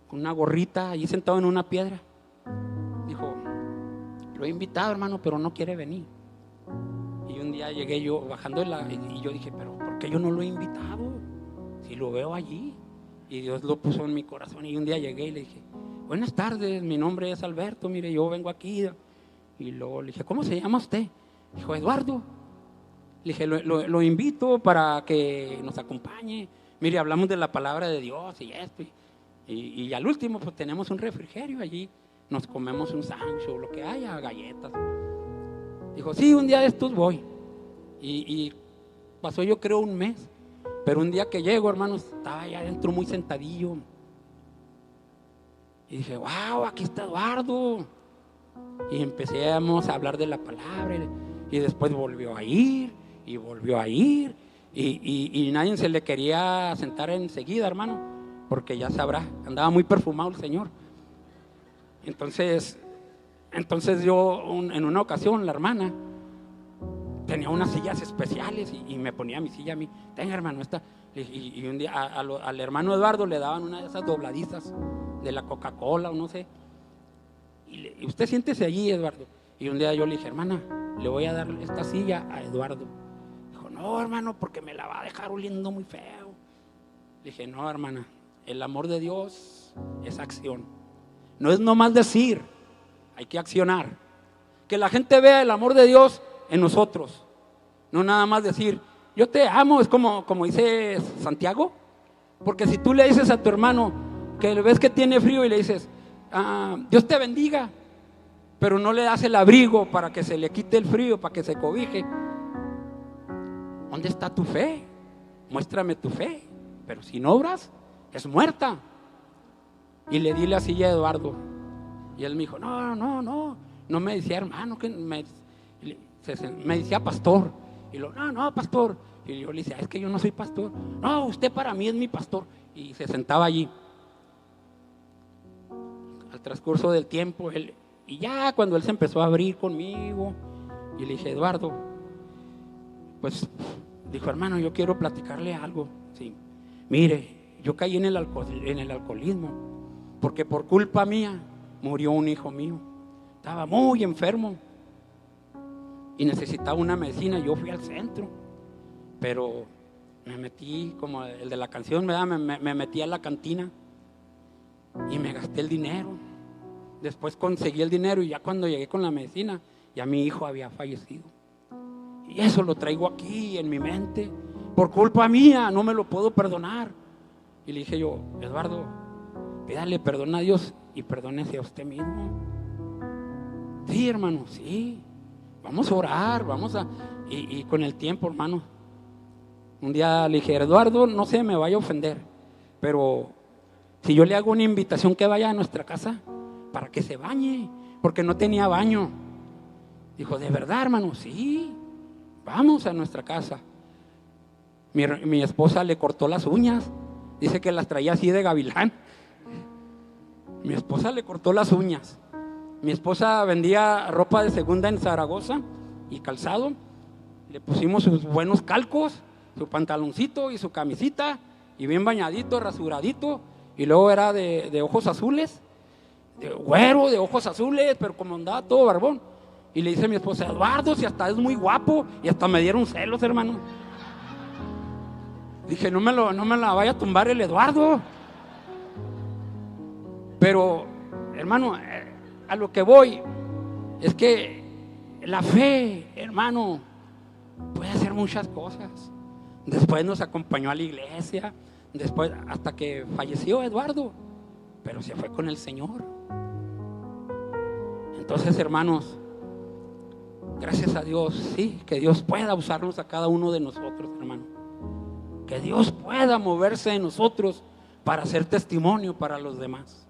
con una gorrita, allí sentado en una piedra. Dijo, lo he invitado, hermano, pero no quiere venir. Y un día llegué yo bajando y yo dije, pero ¿por qué yo no lo he invitado? Si lo veo allí. Y Dios lo puso en mi corazón. Y un día llegué y le dije, buenas tardes, mi nombre es Alberto, mire, yo vengo aquí. Y luego le dije, ¿cómo se llama usted? Dijo, Eduardo. Le dije, lo invito para que nos acompañe. Mire, hablamos de la palabra de Dios y esto. Y al último, pues tenemos un refrigerio allí. Nos comemos un sándwich o lo que haya, galletas. Dijo, sí, un día de estos voy. Y pasó yo creo un mes. Pero un día que llego, hermanos, estaba allá adentro muy sentadillo. Y dije, wow, aquí está Eduardo. Y empezamos a hablar de la palabra. Y después volvió a ir. Y volvió a ir. Y nadie se le quería sentar enseguida, hermano, porque ya sabrá, andaba muy perfumado el Señor. Entonces yo en una ocasión, la hermana tenía unas sillas especiales y me ponía mi silla a mí. Tenga, hermano, esta. Y un día al hermano Eduardo le daban una de esas dobladizas de la Coca-Cola o no sé. Y usted siéntese allí, Eduardo. Y un día yo le dije, hermana, le voy a dar esta silla a Eduardo. Dijo, no, hermano, porque me la va a dejar oliendo muy feo. Le dije, no, hermana, el amor de Dios Dios, es acción. No es nomás decir, hay que accionar. Que la gente vea el amor de Dios en nosotros. No nada más decir, yo te amo, es como dice Santiago. Porque si tú le dices a tu hermano que ves que tiene frío y le dices, Dios te bendiga, pero no le das el abrigo para que se le quite el frío, para que se cobije, ¿dónde está tu fe? Muéstrame tu fe. Pero sin obras es muerta. Y le di la silla a Eduardo y él me dijo, no me decía hermano, que me decía pastor. Y lo, no, pastor. Y yo le decía, es que yo no soy pastor. No, usted para mí es mi pastor. Y se sentaba allí. Al transcurso del tiempo, y ya cuando él se empezó a abrir conmigo, y le dije, Eduardo, pues, dijo, hermano, yo quiero platicarle algo. Sí. Mire, yo caí en el alcoholismo, porque por culpa mía murió un hijo mío. Estaba muy enfermo y necesitaba una medicina. Yo fui al centro, pero me metí, como el de la canción, ¿verdad? Me metí a la cantina y me gasté el dinero. Después conseguí el dinero y ya cuando llegué con la medicina, ya mi hijo había fallecido. Y eso lo traigo aquí en mi mente. Por culpa mía, no me lo puedo perdonar. Y le dije yo, Eduardo, pídale perdón a Dios y perdónese a usted mismo. Sí, hermano, sí. Vamos a orar, y con el tiempo, hermano. Un día le dije, Eduardo, no se me vaya a ofender, pero si yo le hago una invitación que vaya a nuestra casa para que se bañe, porque no tenía baño. Dijo, ¿de verdad, hermano? Sí, vamos a nuestra casa. Mi esposa le cortó las uñas, dice que las traía así de gavilán. Mi esposa le cortó las uñas. Mi esposa vendía ropa de segunda en Zaragoza y calzado. Le pusimos sus buenos calcos, su pantaloncito y su camisita, y bien bañadito, rasuradito. Y luego era de ojos azules, de güero, de ojos azules, pero como andaba todo barbón. Y le dice a mi esposa, Eduardo, si hasta es muy guapo. Y hasta me dieron celos, hermano. Dije, no me la vaya a tumbar el Eduardo. Pero, hermano, a lo que voy es que la fe, hermano, puede hacer muchas cosas. Después nos acompañó a la iglesia, después hasta que falleció Eduardo, pero se fue con el Señor. Entonces, hermanos, gracias a Dios, sí, que Dios pueda usarnos a cada uno de nosotros, hermano. Que Dios pueda moverse en nosotros para hacer testimonio para los demás.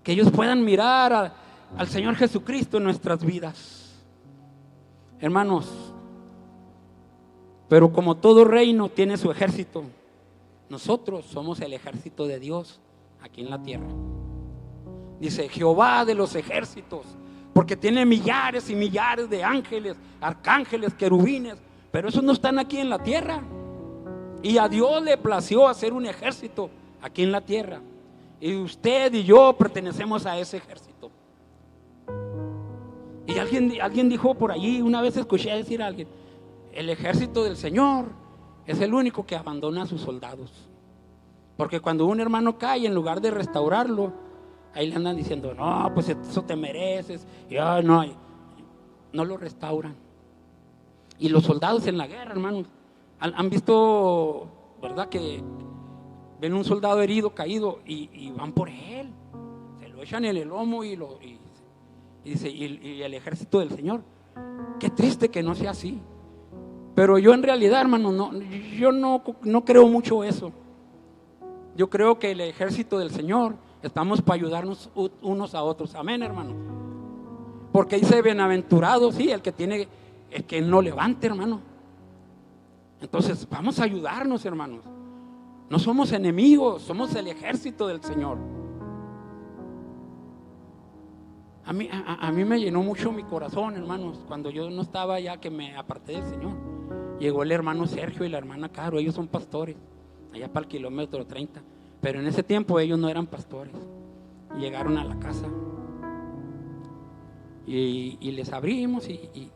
Que ellos puedan mirar al Señor Jesucristo en nuestras vidas. Hermanos, pero como todo reino tiene su ejército, nosotros somos el ejército de Dios aquí en la tierra. Dice Jehová de los ejércitos, porque tiene millares y millares de ángeles, arcángeles, querubines, pero esos no están aquí en la tierra. Y a Dios le plació hacer un ejército aquí en la tierra. Y usted y yo pertenecemos a ese ejército. Y alguien dijo por allí, una vez escuché decir a alguien, el ejército del Señor es el único que abandona a sus soldados. Porque cuando un hermano cae, en lugar de restaurarlo, ahí le andan diciendo, no, pues eso te mereces. Y no lo restauran. Y los soldados en la guerra, hermanos, han visto, ¿verdad? Que ven un soldado herido, caído, y van por él. Se lo echan en el lomo y dice, y el ejército del Señor. Qué triste que no sea así. Pero yo en realidad, hermano, yo no creo mucho eso. Yo creo que el ejército del Señor estamos para ayudarnos unos a otros. Amén, hermano. Porque dice bienaventurado, sí, el que no levante, hermano. Entonces vamos a ayudarnos, hermanos. No somos enemigos, somos el ejército del Señor. A mí me llenó mucho mi corazón, hermanos, cuando yo no estaba ya, que me aparté del Señor. Llegó el hermano Sergio y la hermana Caro, ellos son pastores, allá para el kilómetro 30. Pero en ese tiempo ellos no eran pastores. Llegaron a la casa y les abrimos y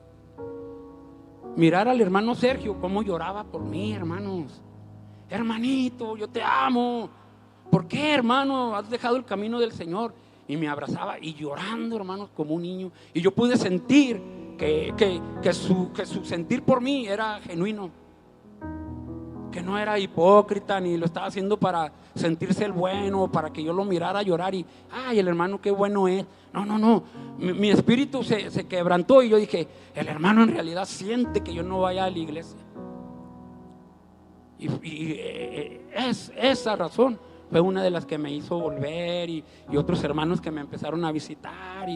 mirar al hermano Sergio cómo lloraba por mí, hermanos. Hermanito, yo te amo. ¿por qué, hermano, has dejado el camino del Señor? Y me abrazaba y llorando, hermanos, como un niño. Y yo pude sentir que su sentir por mí era genuino, que no era hipócrita, ni lo estaba haciendo para sentirse el bueno, para que yo lo mirara llorar y, ay, el hermano qué bueno es. No, mi espíritu se quebrantó y yo dije, el hermano en realidad siente que yo no vaya a la iglesia. Esa razón fue una de las que me hizo volver, y otros hermanos que me empezaron a visitar.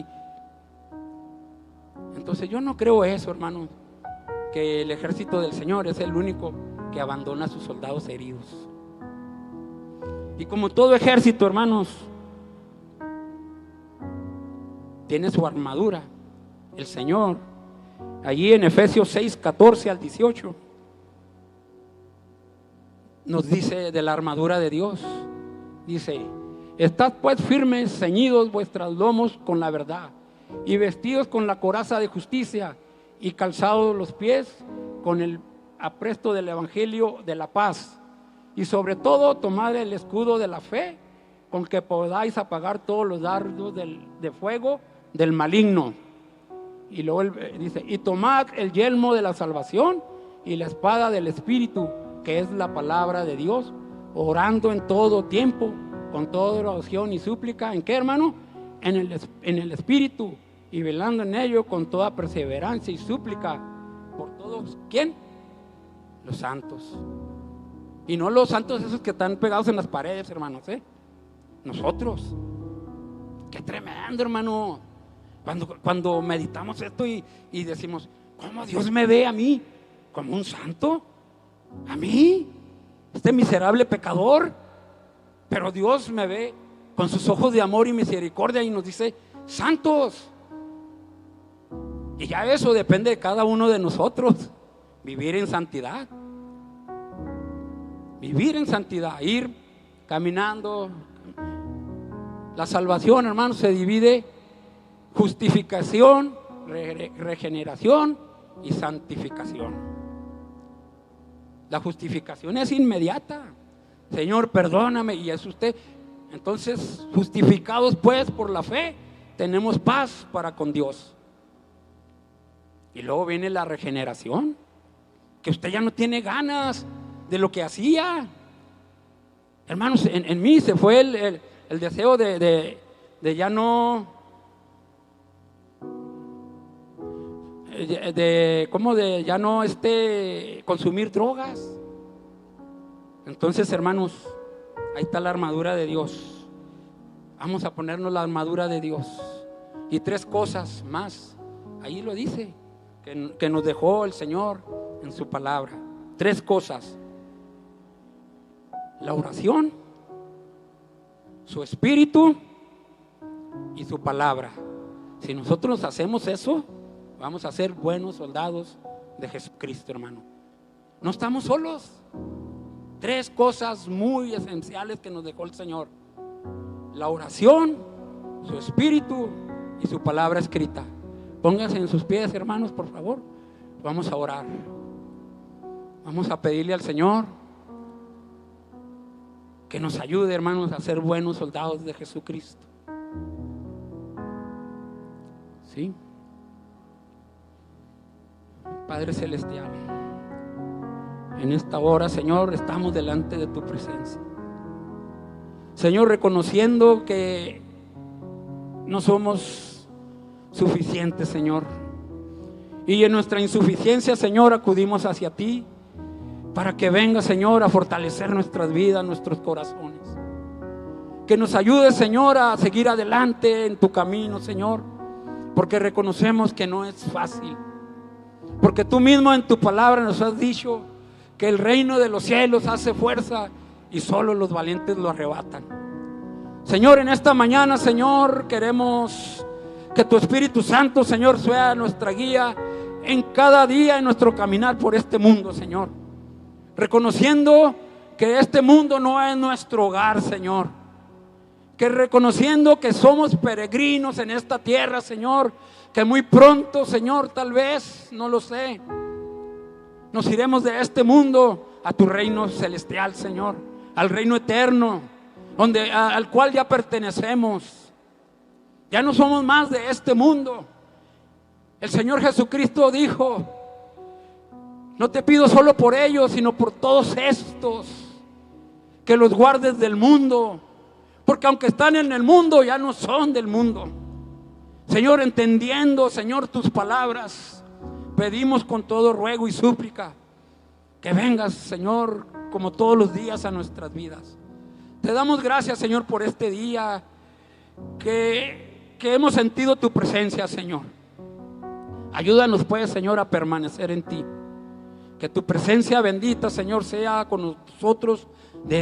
Entonces yo no creo eso, hermano, que el ejército del Señor es el único que abandona a sus soldados heridos. Y como todo ejército, hermanos, tiene su armadura, el Señor. Allí en Efesios 6, 14 al 18 nos dice de la armadura de Dios. Dice: estad pues firmes, ceñidos vuestros lomos con la verdad, y vestidos con la coraza de justicia, y calzados los pies con el apresto del evangelio de la paz. Y sobre todo tomad el escudo de la fe, con que podáis apagar todos los dardos de fuego del maligno. Y luego él dice: y tomad el yelmo de la salvación y la espada del Espíritu, que es la palabra de Dios, orando en todo tiempo con toda oración y súplica. ¿En qué, hermano? En el Espíritu, y velando en ello con toda perseverancia y súplica por todos. ¿Quién? Los santos. Y no los santos esos que están pegados en las paredes, hermanos, nosotros. Qué tremendo, hermano, cuando meditamos esto y decimos: ¿cómo Dios me ve a mí? ¿Como un santo? ¿A mí? Este miserable pecador. Pero Dios me ve con sus ojos de amor y misericordia y nos dice: santos. Y ya eso depende de cada uno de nosotros, vivir en santidad. Vivir en santidad, ir caminando. La salvación, hermanos, se divide: justificación, regeneración y santificación. La justificación es inmediata. Señor, perdóname, y es usted. Entonces, justificados pues por la fe, tenemos paz para con Dios. Y luego viene la regeneración, que usted ya no tiene ganas de lo que hacía. Hermanos, en mí se fue el deseo de ya no, de ya no consumir drogas. Entonces, hermanos, ahí está la armadura de Dios. Vamos a ponernos la armadura de Dios. Y 3 cosas más, ahí lo dice, que nos dejó el Señor en su palabra. 3 cosas: la oración, su espíritu y su palabra. Si nosotros hacemos eso, vamos a ser buenos soldados de Jesucristo, hermano. No estamos solos. 3 cosas muy esenciales que nos dejó el Señor: la oración, su espíritu y su palabra escrita. Pónganse en sus pies, hermanos, por favor. Vamos a orar. Vamos a pedirle al Señor que nos ayude, hermanos, a ser buenos soldados de Jesucristo. ¿Sí? Padre celestial, en esta hora, Señor, estamos delante de tu presencia. Señor, reconociendo que no somos suficientes, Señor, y en nuestra insuficiencia, Señor, acudimos hacia ti para que venga, Señor, a fortalecer nuestras vidas, nuestros corazones. Que nos ayudes, Señor, a seguir adelante en tu camino, Señor, porque reconocemos que no es fácil, porque tú mismo en tu palabra nos has dicho que el reino de los cielos hace fuerza y solo los valientes lo arrebatan. Señor, en esta mañana, Señor, queremos que tu Espíritu Santo, Señor, sea nuestra guía en cada día en nuestro caminar por este mundo, Señor. Reconociendo que este mundo no es nuestro hogar, Señor. Que reconociendo que somos peregrinos en esta tierra, Señor, que muy pronto, Señor, tal vez, no lo sé, nos iremos de este mundo a tu reino celestial, Señor, al reino eterno, al cual ya pertenecemos. Ya no somos más de este mundo. El Señor Jesucristo dijo: no te pido solo por ellos, sino por todos estos, que los guardes del mundo, porque aunque están en el mundo, ya no son del mundo. Señor, entendiendo, Señor, tus palabras, pedimos con todo ruego y súplica que vengas, Señor, como todos los días a nuestras vidas. Te damos gracias, Señor, por este día que hemos sentido tu presencia, Señor. Ayúdanos, pues, Señor, a permanecer en ti. Que tu presencia bendita, Señor, sea con nosotros de día.